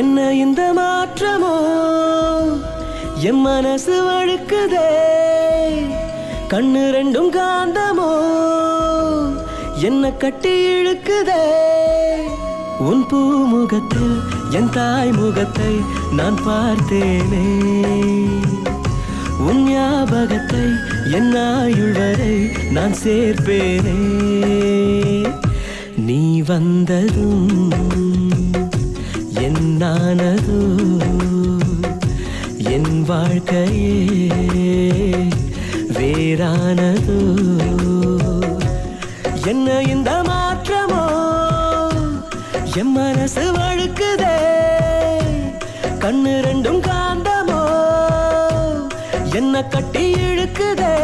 என்ன இந்த மாற்றமோ என் மனசு வழுக்குதே கண்ணு ரெண்டும் காந்தமோ என்ன கட்டி இழுக்குதே உன் பூமுகத்தில் என் தாய் முகத்தை நான் பார்த்தேனே உன் ஞாபகத்தை என் ஆயுள் வரை நான் சேர்ப்பேனே நீ வந்ததும் என்னானதோ என் வாழ்க்கையே வேறானதோ என்ன இந்த மாற்றமோ என் மனசு வழுக்குதே கண்ணு ரெண்டும் காந்தமோ என்ன கட்டி இழுக்குதே